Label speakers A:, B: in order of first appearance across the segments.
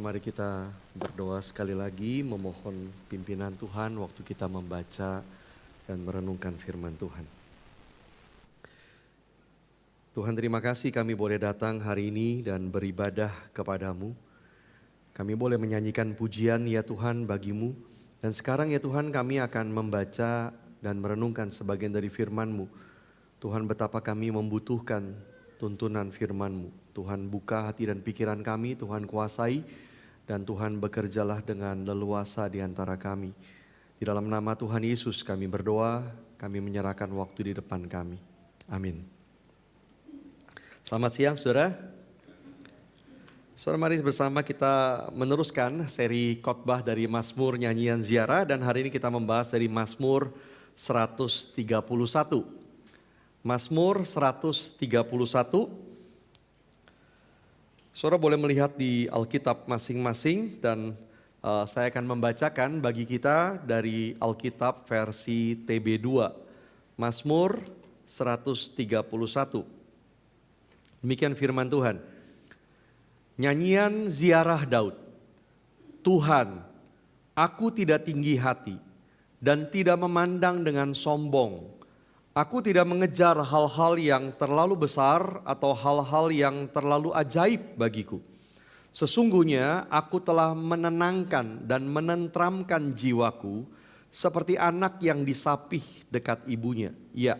A: Mari kita berdoa sekali lagi memohon pimpinan Tuhan waktu kita membaca dan merenungkan firman Tuhan. Tuhan, terima kasih kami boleh datang hari ini dan beribadah kepadamu. Kami boleh menyanyikan pujian ya Tuhan bagimu. Dan sekarang ya Tuhan kami akan membaca dan merenungkan sebagian dari firman-Mu. Tuhan, betapa kami membutuhkan tuntunan firman-Mu. Tuhan, buka hati dan pikiran kami, Tuhan kuasai, dan Tuhan bekerjalah dengan leluasa di antara kami. Di dalam nama Tuhan Yesus kami berdoa, kami menyerahkan waktu di depan kami. Amin. Selamat siang saudara. Saudara, mari bersama kita meneruskan seri khotbah dari Mazmur Nyanyian Ziarah, dan hari ini kita membahas dari Mazmur 131. Mazmur 131. Saudara boleh melihat di Alkitab masing-masing, dan saya akan membacakan bagi kita dari Alkitab versi TB2. Mazmur 131. Demikian firman Tuhan. Nyanyian ziarah Daud. Tuhan, aku tidak tinggi hati dan tidak memandang dengan sombong. Aku tidak mengejar hal-hal yang terlalu besar atau hal-hal yang terlalu ajaib bagiku. Sesungguhnya aku telah menenangkan dan menentramkan jiwaku seperti anak yang disapih dekat ibunya. Ya,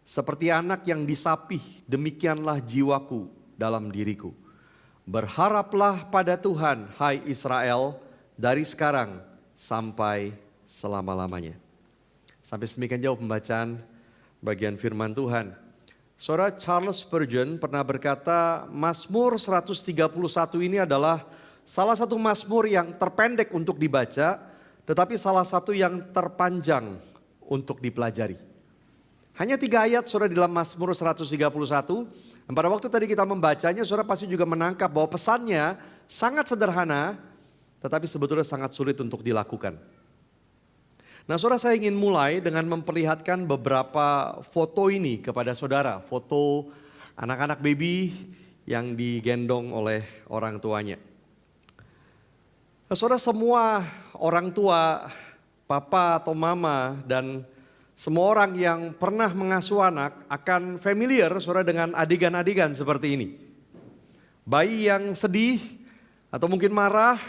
A: seperti anak yang disapih demikianlah jiwaku dalam diriku. Berharaplah pada Tuhan, hai Israel, dari sekarang sampai selama-lamanya. Sampai sedemikian jauh pembacaan bagian firman Tuhan. Saudara, Charles Spurgeon pernah berkata, Mazmur 131 ini adalah salah satu mazmur yang terpendek untuk dibaca, tetapi salah satu yang terpanjang untuk dipelajari. Hanya 3 ayat saudara di dalam Mazmur 131. Dan pada waktu tadi kita membacanya, saudara pasti juga menangkap bahwa pesannya sangat sederhana, tetapi sebetulnya sangat sulit untuk dilakukan. Nah saudara, saya ingin mulai dengan memperlihatkan beberapa foto ini kepada saudara. Foto anak-anak baby yang digendong oleh orang tuanya. Nah, saudara, semua orang tua, papa atau mama dan semua orang yang pernah mengasuh anak akan familiar saudara dengan adegan-adegan seperti ini. Bayi yang sedih atau mungkin marah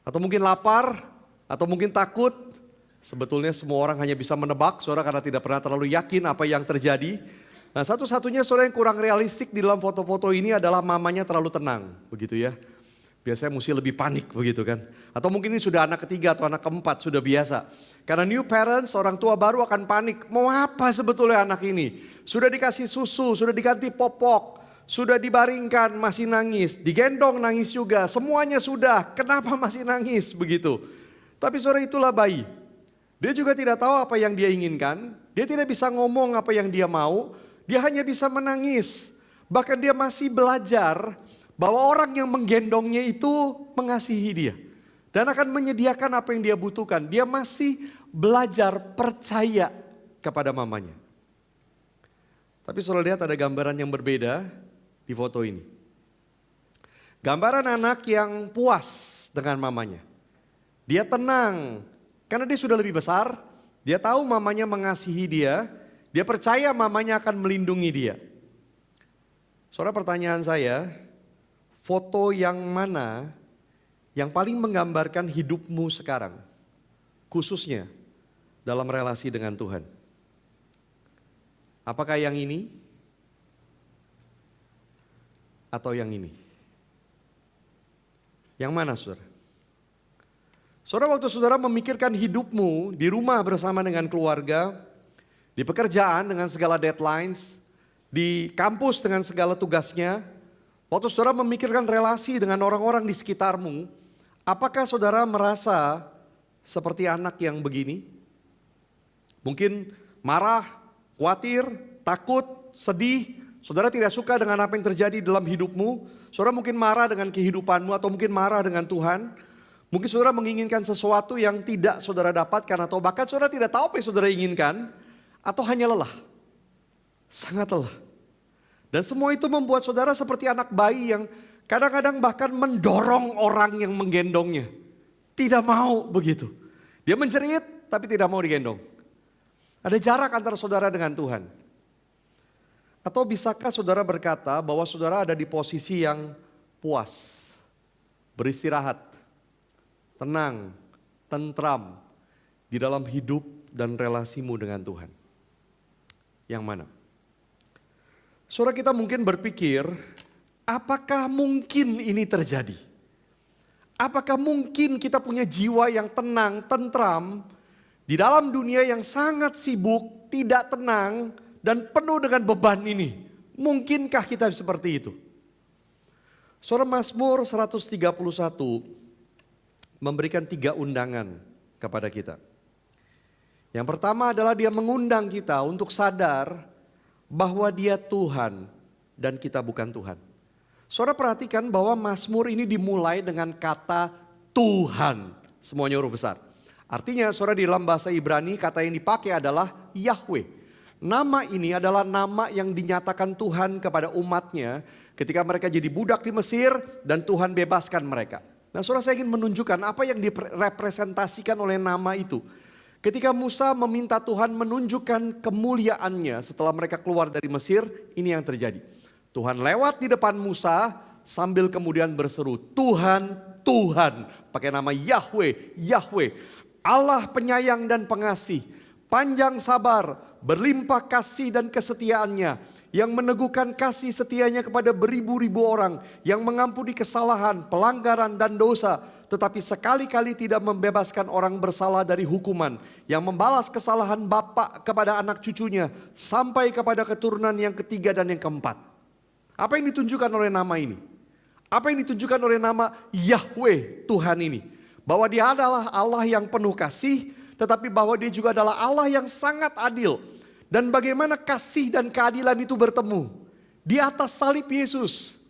A: atau mungkin lapar atau mungkin takut. Sebetulnya semua orang hanya bisa menebak saudara karena tidak pernah terlalu yakin apa yang terjadi. Nah, satu-satunya saudara yang kurang realistik di dalam foto-foto ini adalah mamanya terlalu tenang, begitu ya. Biasanya mesti lebih panik begitu kan. Atau mungkin ini sudah anak ketiga atau anak keempat, sudah biasa. Karena new parents, orang tua baru akan panik. Mau apa sebetulnya anak ini? Sudah dikasih susu, sudah diganti popok, sudah dibaringkan masih nangis, digendong nangis juga, semuanya sudah. Kenapa masih nangis begitu? Tapi saudara, itulah bayi. Dia juga tidak tahu apa yang dia inginkan, dia tidak bisa ngomong apa yang dia mau, dia hanya bisa menangis. Bahkan dia masih belajar bahwa orang yang menggendongnya itu mengasihi dia. Dan akan menyediakan apa yang dia butuhkan. Dia masih belajar percaya kepada mamanya. Tapi saudara lihat ada gambaran yang berbeda di foto ini. Gambaran anak yang puas dengan mamanya. Dia tenang. Karena dia sudah lebih besar, dia tahu mamanya mengasihi dia, dia percaya mamanya akan melindungi dia. Saudara, pertanyaan saya, foto yang mana yang paling menggambarkan hidupmu sekarang? Khususnya dalam relasi dengan Tuhan. Apakah yang ini? Atau yang ini? Yang mana saudara? Saudara, waktu saudara memikirkan hidupmu di rumah bersama dengan keluarga, di pekerjaan dengan segala deadlines, di kampus dengan segala tugasnya, waktu saudara memikirkan relasi dengan orang-orang di sekitarmu, apakah saudara merasa seperti anak yang begini? Mungkin marah, khawatir, takut, sedih, saudara tidak suka dengan apa yang terjadi dalam hidupmu, saudara mungkin marah dengan kehidupanmu atau mungkin marah dengan Tuhan. Mungkin saudara menginginkan sesuatu yang tidak saudara dapatkan atau bahkan saudara tidak tahu apa yang saudara inginkan atau hanya lelah. Sangat lelah. Dan semua itu membuat saudara seperti anak bayi yang Kadang-kadang bahkan mendorong orang yang menggendongnya. Tidak mau begitu. Dia menjerit tapi tidak mau digendong. Ada jarak antara saudara dengan Tuhan. Atau bisakah saudara berkata bahwa saudara ada di posisi yang puas, beristirahat, tenang, tentram di dalam hidup dan relasimu dengan Tuhan? Yang mana? Saudara, kita mungkin berpikir, apakah mungkin ini terjadi? Apakah mungkin kita punya jiwa yang tenang, tentram di dalam dunia yang sangat sibuk, tidak tenang, dan penuh dengan beban ini? Mungkinkah kita seperti itu? Saudara, Mazmur 131 memberikan 3 undangan kepada kita. Yang pertama adalah dia mengundang kita untuk sadar bahwa dia Tuhan dan kita bukan Tuhan. Saudara perhatikan bahwa Mazmur ini dimulai dengan kata Tuhan. Semuanya huruf besar. Artinya saudara, di dalam bahasa Ibrani kata yang dipakai adalah Yahweh. Nama ini adalah nama yang dinyatakan Tuhan kepada umatnya ketika mereka jadi budak di Mesir dan Tuhan bebaskan mereka. Nah saudara, saya ingin menunjukkan apa yang direpresentasikan oleh nama itu. Ketika Musa meminta Tuhan menunjukkan kemuliaannya setelah mereka keluar dari Mesir, ini yang terjadi. Tuhan lewat di depan Musa sambil kemudian berseru, Tuhan, Tuhan, pakai nama Yahweh, Yahweh, Allah penyayang dan pengasih, panjang sabar, berlimpah kasih dan kesetiaannya, yang meneguhkan kasih setianya kepada beribu-ribu orang, yang mengampuni kesalahan, pelanggaran dan dosa, tetapi sekali-kali tidak membebaskan orang bersalah dari hukuman, yang membalas kesalahan bapak kepada anak cucunya, sampai kepada keturunan yang ketiga dan yang keempat. Apa yang ditunjukkan oleh nama ini? Apa yang ditunjukkan oleh nama Yahweh Tuhan ini? Bahwa dia adalah Allah yang penuh kasih, tetapi bahwa dia juga adalah Allah yang sangat adil. Dan bagaimana kasih dan keadilan itu bertemu di atas salib Yesus.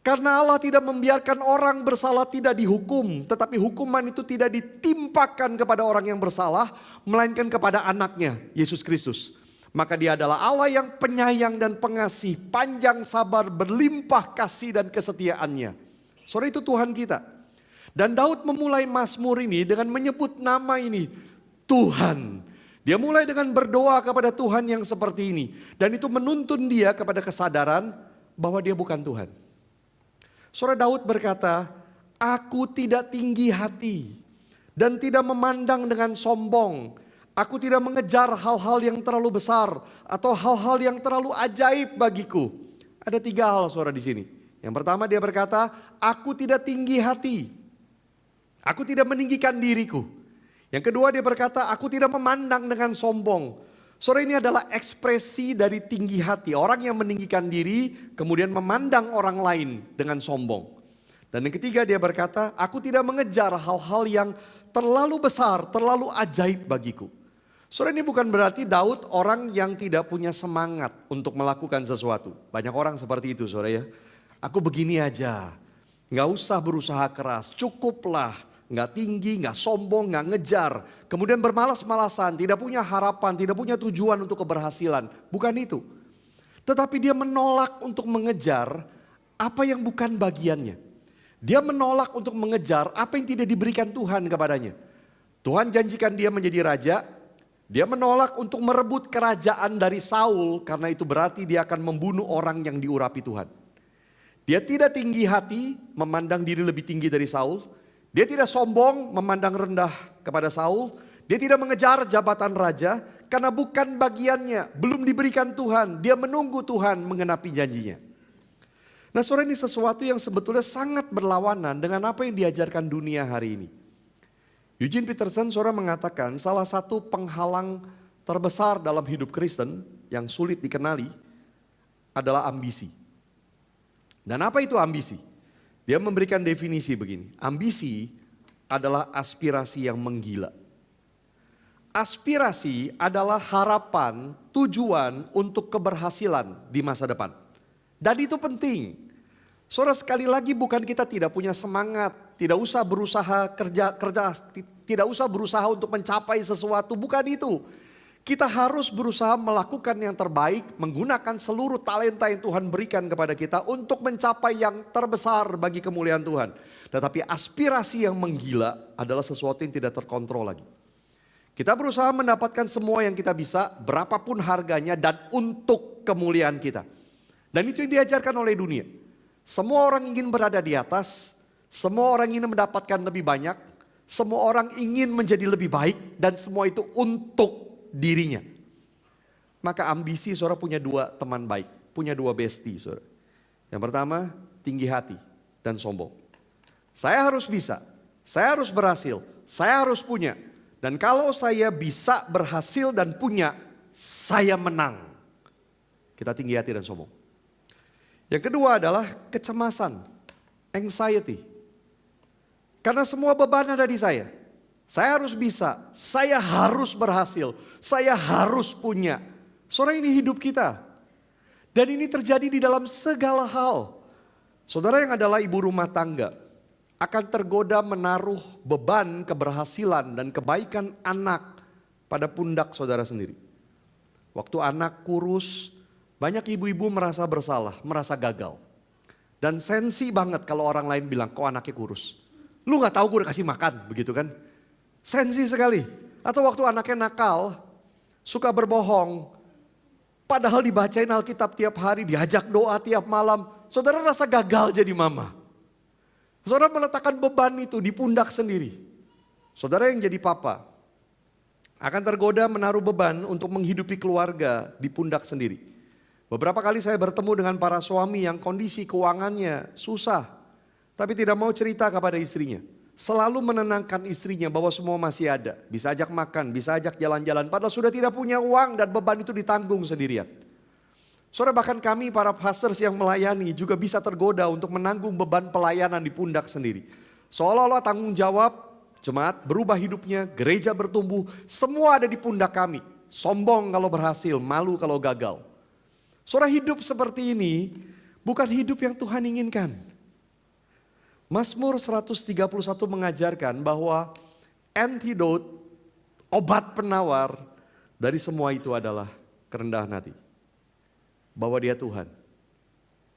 A: Karena Allah tidak membiarkan orang bersalah tidak dihukum, tetapi hukuman itu tidak ditimpakan kepada orang yang bersalah, melainkan kepada anaknya, Yesus Kristus. Maka dia adalah Allah yang penyayang dan pengasih, panjang sabar, berlimpah kasih dan kesetiaannya. Saudara, itu Tuhan kita. Dan Daud memulai Mazmur ini dengan menyebut nama ini, Tuhan. Dia mulai dengan berdoa kepada Tuhan yang seperti ini. Dan itu menuntun dia kepada kesadaran bahwa dia bukan Tuhan. Saudara, Daud berkata, aku tidak tinggi hati dan tidak memandang dengan sombong. Aku tidak mengejar hal-hal yang terlalu besar atau hal-hal yang terlalu ajaib bagiku. Ada 3 hal saudara di sini. Yang pertama dia berkata, aku tidak tinggi hati. Aku tidak meninggikan diriku. Yang kedua dia berkata, aku tidak memandang dengan sombong. Saudara, ini adalah ekspresi dari tinggi hati. Orang yang meninggikan diri kemudian memandang orang lain dengan sombong. Dan yang ketiga dia berkata, aku tidak mengejar hal-hal yang terlalu besar, terlalu ajaib bagiku. Saudara, ini bukan berarti Daud orang yang tidak punya semangat untuk melakukan sesuatu. Banyak orang seperti itu saudara ya. Aku begini aja, gak usah berusaha keras, cukuplah. Gak tinggi, gak sombong, gak ngejar. Kemudian bermalas-malasan, tidak punya harapan, tidak punya tujuan untuk keberhasilan. Bukan itu. Tetapi dia menolak untuk mengejar apa yang bukan bagiannya. Dia menolak untuk mengejar apa yang tidak diberikan Tuhan kepadanya. Tuhan janjikan dia menjadi raja. Dia menolak untuk merebut kerajaan dari Saul karena itu berarti dia akan membunuh orang yang diurapi Tuhan. Dia tidak tinggi hati memandang diri lebih tinggi dari Saul. Dia tidak sombong memandang rendah kepada Saul. Dia tidak mengejar jabatan raja karena bukan bagiannya, belum diberikan Tuhan. Dia menunggu Tuhan mengenapi janjinya. Nah saudara, ini sesuatu yang sebetulnya sangat berlawanan dengan apa yang diajarkan dunia hari ini. Eugene Peterson saudara mengatakan salah satu penghalang terbesar dalam hidup Kristen yang sulit dikenali adalah ambisi. Dan apa itu ambisi? Dia memberikan definisi begini, ambisi adalah aspirasi yang menggila. Aspirasi adalah harapan, tujuan untuk keberhasilan di masa depan. Dan itu penting. Saudara, sekali lagi bukan kita tidak punya semangat, tidak usah berusaha kerja, tidak usah berusaha untuk mencapai sesuatu, bukan itu. Kita harus berusaha melakukan yang terbaik, menggunakan seluruh talenta yang Tuhan berikan kepada kita untuk mencapai yang terbesar bagi kemuliaan Tuhan. Tetapi aspirasi yang menggila adalah sesuatu yang tidak terkontrol lagi. Kita berusaha mendapatkan semua yang kita bisa, berapapun harganya dan untuk kemuliaan kita. Dan itu yang diajarkan oleh dunia. Semua orang ingin berada di atas, semua orang ingin mendapatkan lebih banyak, semua orang ingin menjadi lebih baik, dan semua itu untuk dirinya. Maka ambisi saudara punya dua teman baik, punya dua bestie saudara. Yang pertama tinggi hati dan sombong. Saya harus bisa, saya harus berhasil, saya harus punya. Dan kalau saya bisa berhasil dan punya, saya menang. Kita tinggi hati dan sombong. Yang kedua adalah kecemasan, anxiety. Karena semua beban ada di saya. Saya harus bisa, saya harus berhasil, saya harus punya. Saudara, ini hidup kita. Dan ini terjadi di dalam segala hal. Saudara yang adalah ibu rumah tangga akan tergoda menaruh beban keberhasilan dan kebaikan anak pada pundak saudara sendiri. Waktu anak kurus, banyak ibu-ibu merasa bersalah, merasa gagal. Dan sensi banget kalau orang lain bilang, kok anaknya kurus. Lu gak tahu gue udah kasih makan, begitu kan. Sensi sekali. Atau waktu anaknya nakal, suka berbohong. Padahal dibacain Alkitab tiap hari, diajak doa tiap malam. Saudara rasa gagal jadi mama. Saudara meletakkan beban itu di pundak sendiri. Saudara yang jadi papa akan tergoda menaruh beban untuk menghidupi keluarga di pundak sendiri. Beberapa kali saya bertemu dengan para suami yang kondisi keuangannya susah, tapi tidak mau cerita kepada istrinya. Selalu menenangkan istrinya bahwa semua masih ada. Bisa ajak makan, bisa ajak jalan-jalan. Padahal sudah tidak punya uang dan beban itu ditanggung sendirian. Saudara, bahkan kami para pastors yang melayani juga bisa tergoda untuk menanggung beban pelayanan di pundak sendiri. Seolah-olah tanggung jawab jemaat berubah hidupnya, gereja bertumbuh. Semua ada di pundak kami. Sombong kalau berhasil, malu kalau gagal. Saudara, hidup seperti ini bukan hidup yang Tuhan inginkan. Mazmur 131 mengajarkan bahwa antidote, obat penawar dari semua itu adalah kerendahan hati. Bahwa dia Tuhan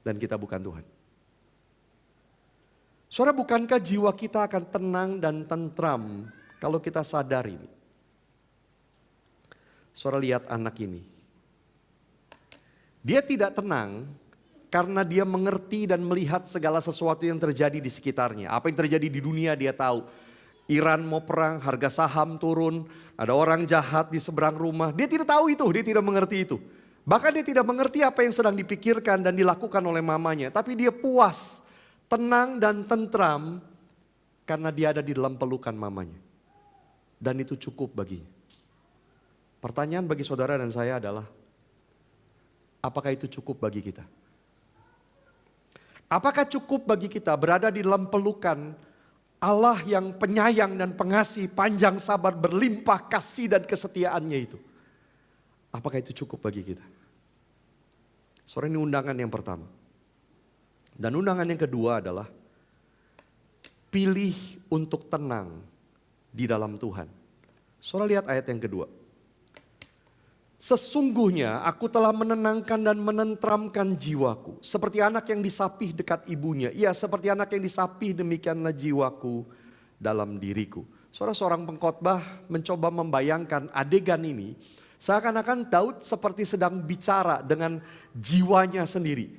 A: dan kita bukan Tuhan. Saudara, bukankah jiwa kita akan tenang dan tentram kalau kita sadar ini? Saudara, lihat anak ini. Dia tidak tenang karena dia mengerti dan melihat segala sesuatu yang terjadi di sekitarnya. Apa yang terjadi di dunia dia tahu. Iran mau perang, harga saham turun, ada orang jahat di seberang rumah. Dia tidak tahu itu, dia tidak mengerti itu. Bahkan dia tidak mengerti apa yang sedang dipikirkan dan dilakukan oleh mamanya. Tapi dia puas, tenang dan tentram karena dia ada di dalam pelukan mamanya. Dan itu cukup baginya. Pertanyaan bagi saudara dan saya adalah, apakah itu cukup bagi kita? Apakah cukup bagi kita berada di dalam pelukan Allah yang penyayang dan pengasih, panjang sabar, berlimpah kasih dan kesetiaannya itu? Apakah itu cukup bagi kita? Saudara, ini undangan yang pertama. Dan undangan yang kedua adalah pilih untuk tenang di dalam Tuhan. Saudara, lihat ayat yang kedua. Sesungguhnya aku telah menenangkan dan menentramkan jiwaku. Seperti anak yang disapih dekat ibunya. Iya, seperti anak yang disapih demikianlah jiwaku dalam diriku. Saudara, seorang pengkhotbah mencoba membayangkan adegan ini. Seakan-akan Daud seperti sedang bicara dengan jiwanya sendiri.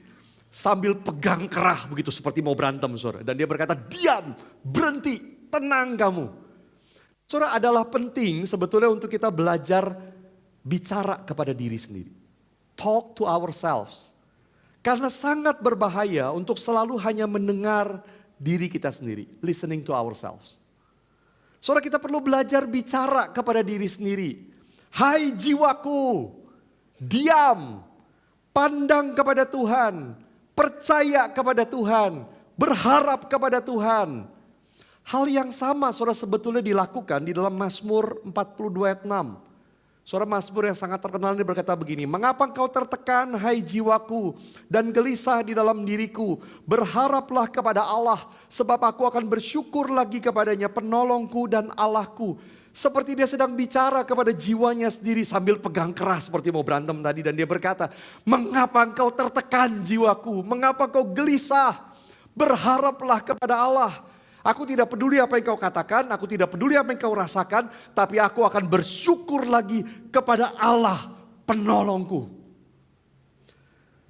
A: Sambil pegang kerah begitu seperti mau berantem, saudara. Dan dia berkata, diam, berhenti, tenang kamu. Saudara, adalah penting sebetulnya untuk kita belajar bicara kepada diri sendiri. Talk to ourselves. Karena sangat berbahaya untuk selalu hanya mendengar diri kita sendiri. Listening to ourselves. Saudara, kita perlu belajar bicara kepada diri sendiri. Hai jiwaku, diam, pandang kepada Tuhan, percaya kepada Tuhan, berharap kepada Tuhan. Hal yang sama saudara sebetulnya dilakukan di dalam Mazmur 42 ayat 6. Saudara, Mazmur yang sangat terkenal ini berkata begini, mengapa engkau tertekan hai jiwaku dan gelisah di dalam diriku, berharaplah kepada Allah sebab aku akan bersyukur lagi kepadanya, penolongku dan Allahku. Seperti dia sedang bicara kepada jiwanya sendiri sambil pegang keras seperti mau berantem tadi. Dan dia berkata, mengapa engkau tertekan jiwaku? Mengapa engkau gelisah? Berharaplah kepada Allah. Aku tidak peduli apa yang kau katakan, aku tidak peduli apa yang kau rasakan. Tapi aku akan bersyukur lagi kepada Allah penolongku.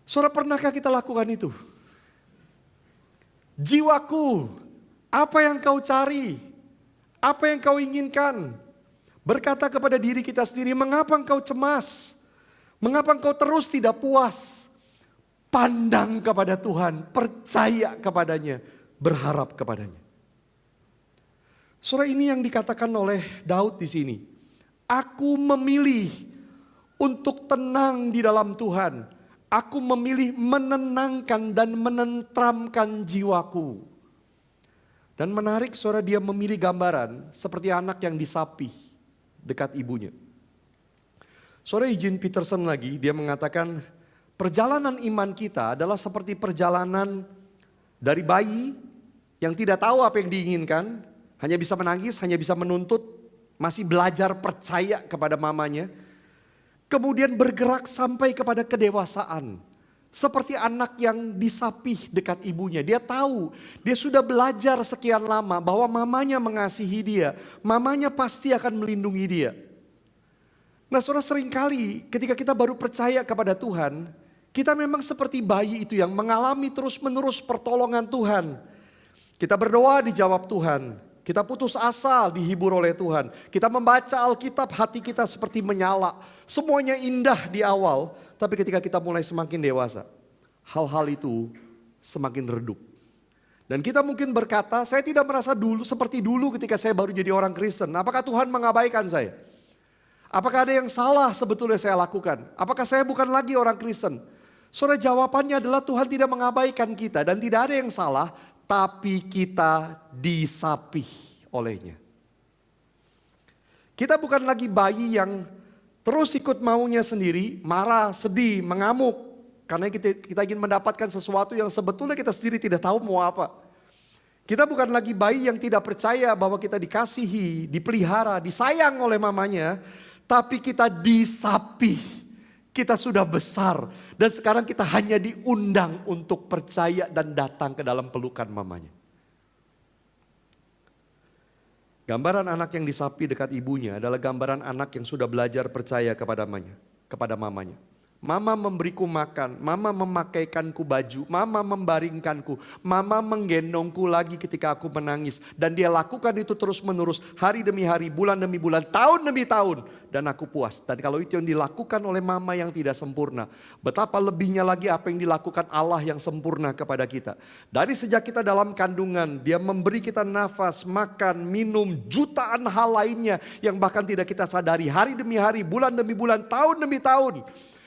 A: Saudara, pernahkah kita lakukan itu? Jiwaku, apa yang kau cari? Apa yang kau inginkan? Berkata kepada diri kita sendiri, mengapa engkau cemas? Mengapa engkau terus tidak puas? Pandang kepada Tuhan, percaya kepadanya, berharap kepadanya. Saudara, ini yang dikatakan oleh Daud di sini. Aku memilih untuk tenang di dalam Tuhan. Aku memilih menenangkan dan menentramkan jiwaku. Dan menarik, saudara, dia memilih gambaran seperti anak yang disapih dekat ibunya. Saudara, Eugene Peterson lagi, dia mengatakan perjalanan iman kita adalah seperti perjalanan dari bayi yang tidak tahu apa yang diinginkan, hanya bisa menangis, hanya bisa menuntut, masih belajar percaya kepada mamanya. Kemudian bergerak sampai kepada kedewasaan. Seperti anak yang disapih dekat ibunya. Dia tahu, dia sudah belajar sekian lama bahwa mamanya mengasihi dia. Mamanya pasti akan melindungi dia. Nah, saudara, seringkali ketika kita baru percaya kepada Tuhan, kita memang seperti bayi itu yang mengalami terus-menerus pertolongan Tuhan. Kita berdoa dijawab Tuhan. Kita putus asa dihibur oleh Tuhan. Kita membaca Alkitab, hati kita seperti menyala. Semuanya indah di awal. Tapi ketika kita mulai semakin dewasa, hal-hal itu semakin redup. Dan kita mungkin berkata, saya tidak merasa dulu seperti dulu ketika saya baru jadi orang Kristen. Apakah Tuhan mengabaikan saya? Apakah ada yang salah sebetulnya saya lakukan? Apakah saya bukan lagi orang Kristen? Saudara, jawabannya adalah Tuhan tidak mengabaikan kita dan tidak ada yang salah, tapi kita disapih olehnya. Kita bukan lagi bayi yang terus ikut maunya sendiri, marah, sedih, mengamuk. Karena kita ingin mendapatkan sesuatu yang sebetulnya kita sendiri tidak tahu mau apa. Kita bukan lagi bayi yang tidak percaya bahwa kita dikasihi, dipelihara, disayang oleh mamanya. Tapi kita disapih, kita sudah besar. Dan sekarang kita hanya diundang untuk percaya dan datang ke dalam pelukan mamanya. Gambaran anak yang disapih dekat ibunya adalah gambaran anak yang sudah belajar percaya kepada mamanya. Mama memberiku makan, mama memakaikanku baju, mama membaringkanku, mama menggendongku lagi ketika aku menangis. Dan dia lakukan itu terus menerus, hari demi hari, bulan demi bulan, tahun demi tahun. Dan aku puas. Dan kalau itu yang dilakukan oleh mama yang tidak sempurna, betapa lebihnya lagi apa yang dilakukan Allah yang sempurna kepada kita. Dari sejak kita dalam kandungan, dia memberi kita nafas, makan, minum, jutaan hal lainnya yang bahkan tidak kita sadari. Hari demi hari, bulan demi bulan, tahun demi tahun.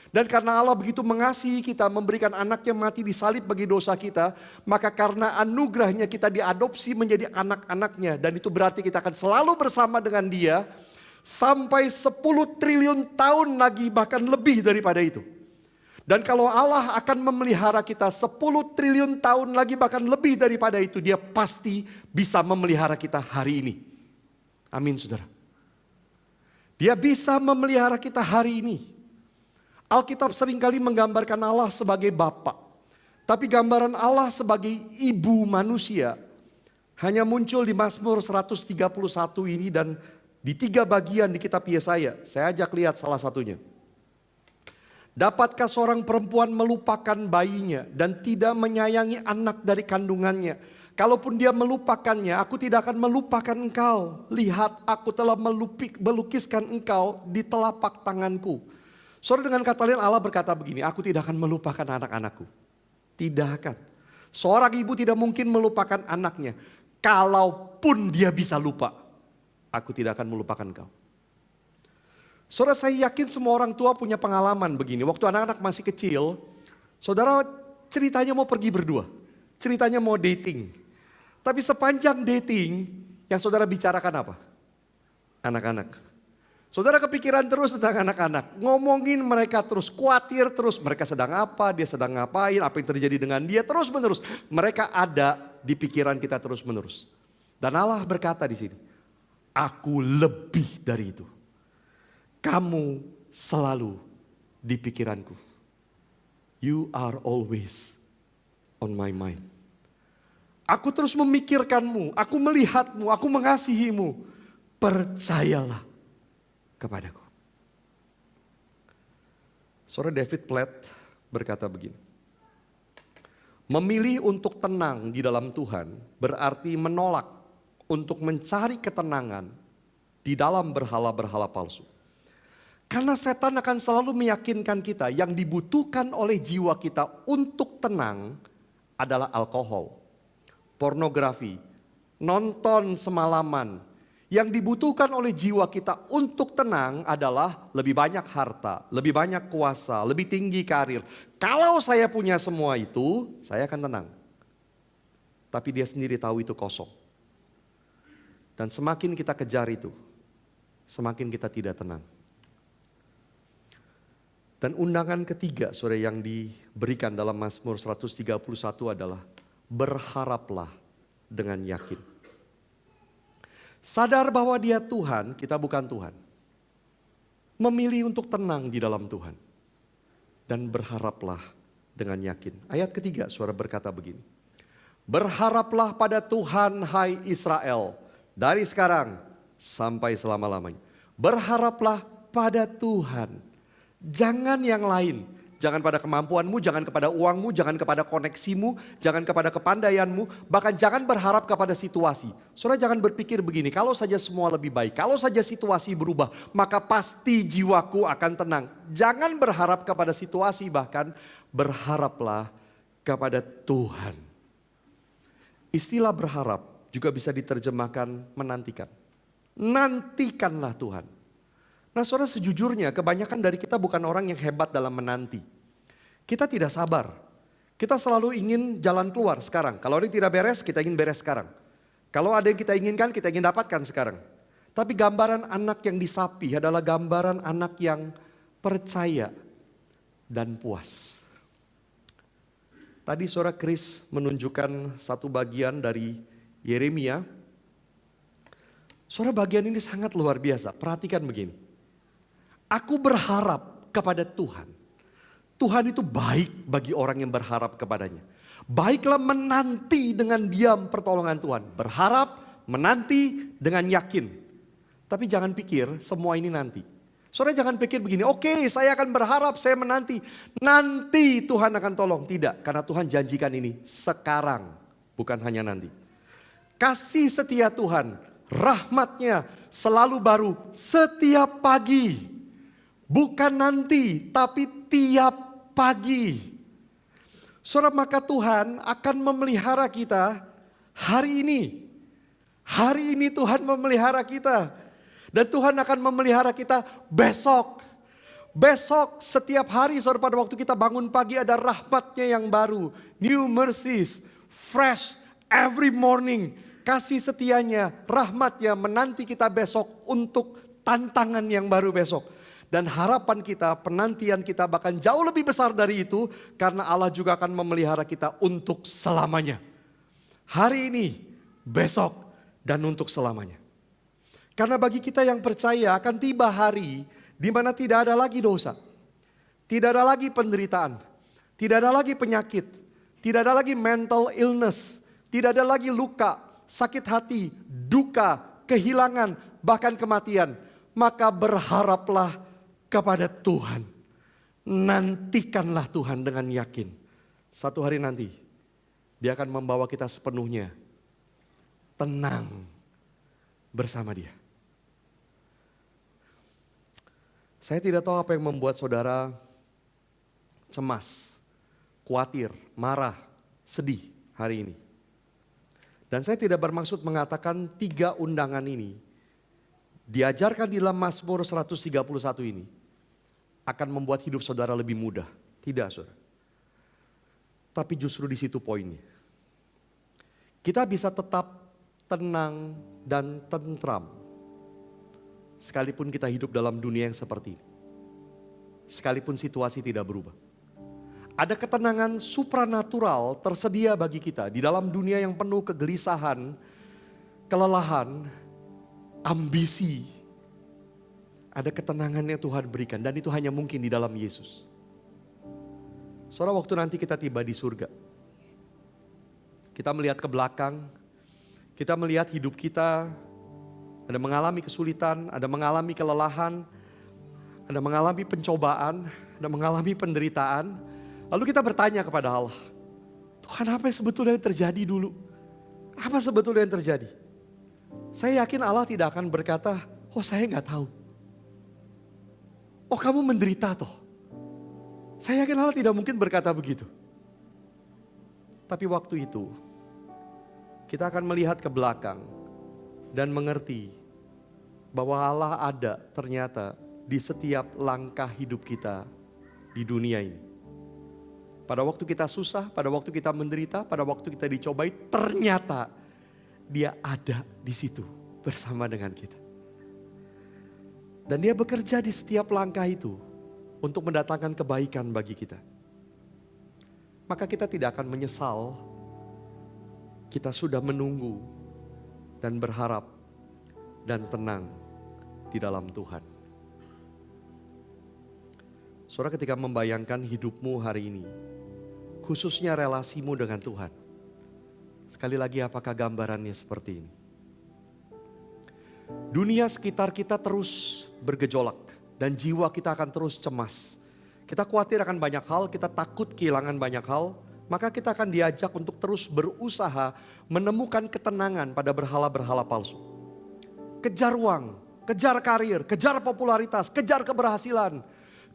A: Dan karena Allah begitu mengasihi kita, memberikan anaknya mati disalib bagi dosa kita, maka karena anugerahnya kita diadopsi menjadi anak-anaknya. Dan itu berarti kita akan selalu bersama dengan dia sampai 10 triliun tahun lagi, bahkan lebih daripada itu. Dan kalau Allah akan memelihara kita 10 triliun tahun lagi, bahkan lebih daripada itu, dia pasti bisa memelihara kita hari ini. Amin, saudara. Dia bisa memelihara kita hari ini. Alkitab seringkali menggambarkan Allah sebagai Bapa. Tapi gambaran Allah sebagai ibu manusia hanya muncul di Mazmur 131 ini dan di 3 bagian di kitab Yesaya. Saya ajak lihat salah satunya. Dapatkah seorang perempuan melupakan bayinya dan tidak menyayangi anak dari kandungannya? Kalaupun dia melupakannya, aku tidak akan melupakan engkau. Lihat, aku telah melukiskan engkau di telapak tanganku. Saudara, dengan kata lain Allah berkata begini, aku tidak akan melupakan anak-anakku. Tidak akan. Seorang ibu tidak mungkin melupakan anaknya. Kalaupun dia bisa lupa, aku tidak akan melupakan engkau. Saudara, saya yakin semua orang tua punya pengalaman begini. Waktu anak-anak masih kecil, saudara ceritanya mau pergi berdua. Ceritanya mau dating. Tapi sepanjang dating, yang saudara bicarakan apa? Anak-anak. Saudara kepikiran terus tentang anak-anak. Ngomongin mereka terus, khawatir terus. Mereka sedang apa, dia sedang ngapain, apa yang terjadi dengan dia terus menerus. Mereka ada di pikiran kita terus menerus. Dan Allah berkata di sini, aku lebih dari itu. Kamu selalu di pikiranku. You are always on my mind. Aku terus memikirkanmu, aku melihatmu, aku mengasihimu. Percayalah kepadaku. Saudara David Platt berkata begini. Memilih untuk tenang di dalam Tuhan berarti menolak untuk mencari ketenangan di dalam berhala-berhala palsu. Karena setan akan selalu meyakinkan kita yang dibutuhkan oleh jiwa kita untuk tenang adalah alkohol, pornografi, nonton semalaman. Yang dibutuhkan oleh jiwa kita untuk tenang adalah lebih banyak harta, lebih banyak kuasa, lebih tinggi karir. Kalau saya punya semua itu, saya akan tenang. Tapi dia sendiri tahu itu kosong. Dan semakin kita kejar itu, semakin kita tidak tenang. Dan undangan ketiga saudara yang diberikan dalam Mazmur 131 adalah berharaplah dengan yakin. Sadar bahwa dia Tuhan, kita bukan Tuhan. Memilih untuk tenang di dalam Tuhan. Dan berharaplah dengan yakin. Ayat ketiga saudara berkata begini. Berharaplah pada Tuhan hai Israel. Dari sekarang sampai selama-lamanya. Berharaplah pada Tuhan. Jangan yang lain. Jangan pada kemampuanmu, jangan kepada uangmu, jangan kepada koneksimu, jangan kepada kepandaianmu. Bahkan jangan berharap kepada situasi. Saudara jangan berpikir begini, kalau saja semua lebih baik, kalau saja situasi berubah, maka pasti jiwaku akan tenang. Jangan berharap kepada situasi, bahkan berharaplah kepada Tuhan. Istilah berharap juga bisa diterjemahkan menantikan. Nantikanlah Tuhan. Nah saudara sejujurnya kebanyakan dari kita bukan orang yang hebat dalam menanti. Kita tidak sabar. Kita selalu ingin jalan keluar sekarang. Kalau ini tidak beres, kita ingin beres sekarang. Kalau ada yang kita inginkan, kita ingin dapatkan sekarang. Tapi gambaran anak yang disapi adalah gambaran anak yang percaya dan puas. Tadi saudara Chris menunjukkan satu bagian dari Yeremia. Saudara bagian ini sangat luar biasa. Perhatikan begini. Aku berharap kepada Tuhan. Tuhan itu baik bagi orang yang berharap kepadanya. Baiklah menanti dengan diam pertolongan Tuhan. Berharap, menanti dengan yakin. Tapi jangan pikir semua ini nanti. Saudara jangan pikir begini, oke, saya akan berharap, saya menanti. Nanti Tuhan akan tolong. Tidak, karena Tuhan janjikan ini sekarang, bukan hanya nanti. Kasih setia Tuhan, rahmatnya selalu baru setiap pagi. Bukan nanti, tapi tiap pagi. Saudara, maka Tuhan akan memelihara kita hari ini. Hari ini Tuhan memelihara kita. Dan Tuhan akan memelihara kita besok. Besok setiap hari saudara pada waktu kita bangun pagi ada rahmatnya yang baru. New mercies, fresh every morning. Kasih setianya, rahmatnya menanti kita besok untuk tantangan yang baru besok. Dan harapan kita, penantian kita bahkan jauh lebih besar dari itu. Karena Allah juga akan memelihara kita untuk selamanya. Hari ini, besok, dan untuk selamanya. Karena bagi kita yang percaya akan tiba hari di mana tidak ada lagi dosa. Tidak ada lagi penderitaan. Tidak ada lagi penyakit. Tidak ada lagi mental illness. Tidak ada lagi luka, sakit hati, duka, kehilangan, bahkan kematian. Maka berharaplah kepada Tuhan. Nantikanlah Tuhan dengan yakin. Satu hari nanti Dia akan membawa kita sepenuhnya tenang bersama Dia. Saya tidak tahu apa yang membuat saudara cemas, khawatir, marah, sedih hari ini. Dan saya tidak bermaksud mengatakan 3 undangan ini diajarkan di dalam Mazmur 131 ini akan membuat hidup saudara lebih mudah. Tidak saudara. Tapi justru di situ poinnya. Kita bisa tetap tenang dan tentram. Sekalipun kita hidup dalam dunia yang seperti ini. Sekalipun situasi tidak berubah. Ada ketenangan supranatural tersedia bagi kita di dalam dunia yang penuh kegelisahan, kelelahan. ambisi. Ada ketenangan yang Tuhan berikan dan itu hanya mungkin di dalam Yesus. Saudara, waktu nanti kita tiba di surga, kita melihat ke belakang, kita melihat hidup kita, ada mengalami kesulitan, ada mengalami kelelahan, ada mengalami pencobaan, ada mengalami penderitaan. Lalu kita bertanya kepada Allah, Tuhan, apa yang sebetulnya yang terjadi dulu? Apa sebetulnya yang terjadi? Saya yakin Allah tidak akan berkata, oh saya gak tahu. Oh kamu menderita toh. Saya yakin Allah tidak mungkin berkata begitu. Tapi waktu itu, kita akan melihat ke belakang dan mengerti bahwa Allah ada ternyata di setiap langkah hidup kita di dunia ini. Pada waktu kita susah, pada waktu kita menderita, pada waktu kita dicobai, ternyata Dia ada di situ bersama dengan kita. Dan Dia bekerja di setiap langkah itu untuk mendatangkan kebaikan bagi kita. Maka kita tidak akan menyesal, kita sudah menunggu dan berharap dan tenang di dalam Tuhan. Saudara, ketika membayangkan hidupmu hari ini, khususnya relasimu dengan Tuhan, sekali lagi apakah gambarannya seperti ini? Dunia sekitar kita terus bergejolak dan jiwa kita akan terus cemas. Kita khawatir akan banyak hal, kita takut kehilangan banyak hal, maka kita akan diajak untuk terus berusaha menemukan ketenangan pada berhala-berhala palsu. Kejar uang, kejar karir, kejar popularitas, kejar keberhasilan.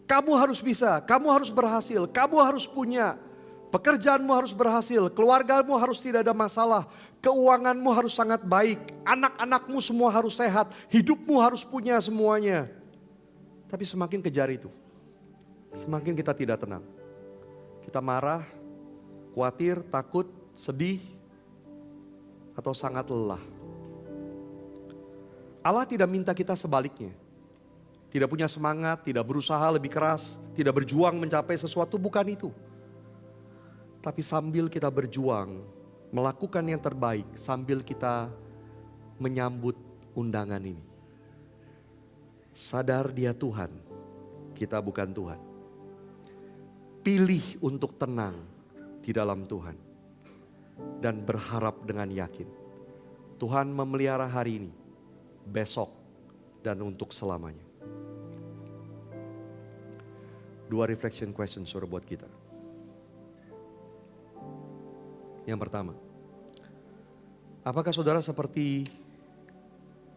A: Kamu harus bisa, kamu harus berhasil, kamu harus punya. Pekerjaanmu harus berhasil, keluargamu harus tidak ada masalah, keuanganmu harus sangat baik, anak-anakmu semua harus sehat, hidupmu harus punya semuanya. Tapi semakin kejar itu, semakin kita tidak tenang. Kita marah, khawatir, takut, sedih, atau sangat lelah. Allah tidak minta kita sebaliknya. Tidak punya semangat, tidak berusaha lebih keras, tidak berjuang mencapai sesuatu, bukan itu. Tapi sambil kita berjuang, melakukan yang terbaik, sambil kita menyambut undangan ini. Sadar Dia Tuhan, kita bukan Tuhan. Pilih untuk tenang di dalam Tuhan. Dan berharap dengan yakin. Tuhan memelihara hari ini, besok, dan untuk selamanya. 2 reflection question saudara buat kita. Yang pertama, apakah saudara seperti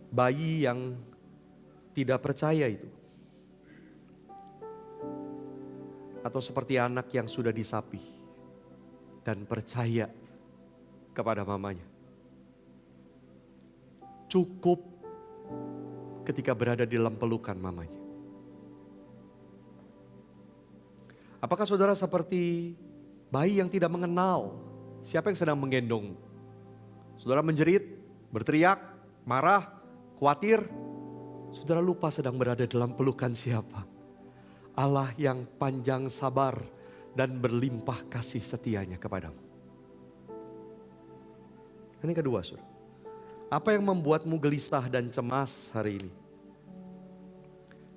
A: bayi yang tidak percaya itu? Atau seperti anak yang sudah disapih dan percaya kepada mamanya? Cukup ketika berada di dalam pelukan mamanya. Apakah saudara seperti bayi yang tidak mengenal siapa yang sedang menggendong? Saudara menjerit, berteriak, marah, khawatir. Saudara lupa sedang berada dalam pelukan siapa? Allah yang panjang sabar dan berlimpah kasih setianya kepadamu. Ini kedua, saudara. Apa yang membuatmu gelisah dan cemas hari ini?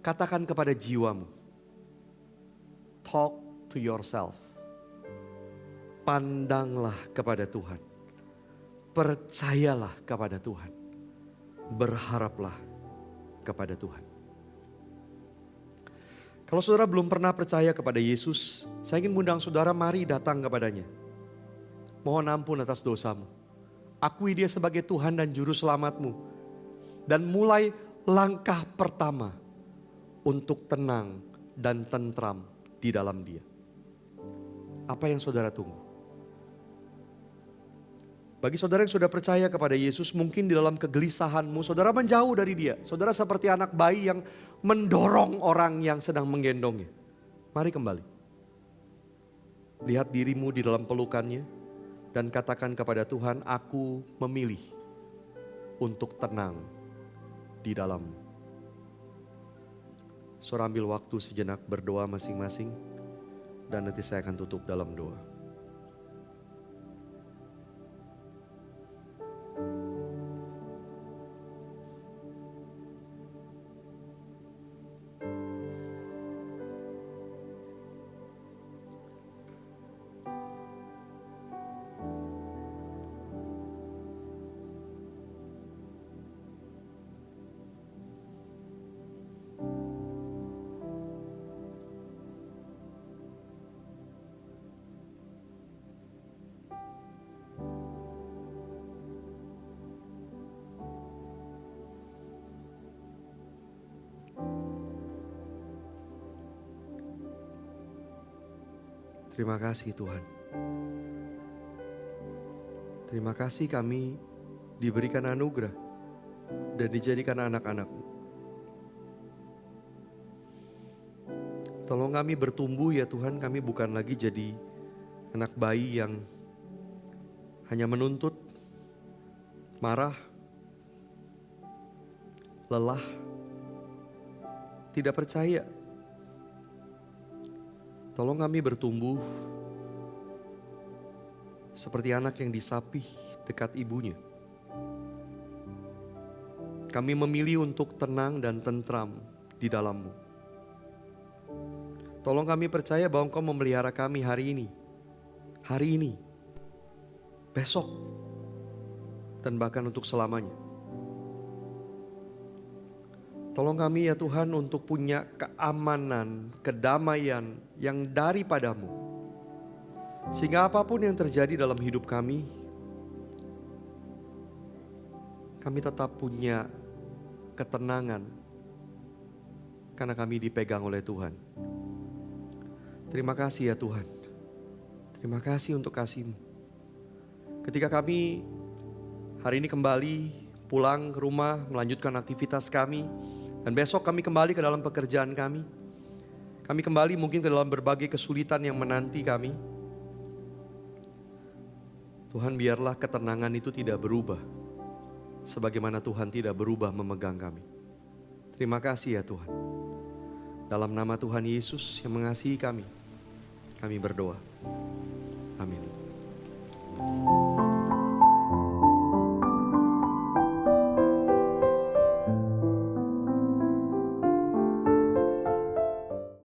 A: Katakan kepada jiwamu. Talk to yourself. Pandanglah kepada Tuhan. Percayalah kepada Tuhan. Berharaplah kepada Tuhan. Kalau saudara belum pernah percaya kepada Yesus, saya ingin mengundang saudara, mari datang kepadanya. Mohon ampun atas dosamu. Akui Dia sebagai Tuhan dan Juru Selamatmu. Dan mulai langkah pertama untuk tenang dan tentram di dalam Dia. Apa yang saudara tunggu? Bagi saudara yang sudah percaya kepada Yesus, mungkin di dalam kegelisahanmu, saudara menjauh dari Dia. Saudara seperti anak bayi yang mendorong orang yang sedang menggendongnya. Mari kembali. Lihat dirimu di dalam pelukannya dan katakan kepada Tuhan, aku memilih untuk tenang di dalam-Mu. Saudara ambil waktu sejenak berdoa masing-masing dan nanti saya akan tutup dalam doa. Terima kasih Tuhan. Terima kasih kami diberikan anugerah dan dijadikan anak-anak-Mu. Tolong kami bertumbuh ya Tuhan, kami bukan lagi jadi anak bayi yang hanya menuntut, marah, lelah, tidak percaya. Tolong kami bertumbuh seperti anak yang disapih dekat ibunya. Kami memilih untuk tenang dan tentram di dalam-Mu. Tolong kami percaya bahwa Engkau memelihara kami hari ini, besok, dan bahkan untuk selamanya. Tolong kami ya Tuhan untuk punya keamanan, kedamaian yang daripadamu. Sehingga apapun yang terjadi dalam hidup kami tetap punya ketenangan karena kami dipegang oleh Tuhan. Terima kasih ya Tuhan. Terima kasih untuk kasih-Mu. Ketika kami hari ini kembali pulang ke rumah, melanjutkan aktivitas kami, dan besok kami kembali ke dalam pekerjaan kami. Kami kembali mungkin ke dalam berbagai kesulitan yang menanti kami. Tuhan, biarlah ketenangan itu tidak berubah, sebagaimana Tuhan tidak berubah memegang kami. Terima kasih ya Tuhan. Dalam nama Tuhan Yesus yang mengasihi kami berdoa. Amin.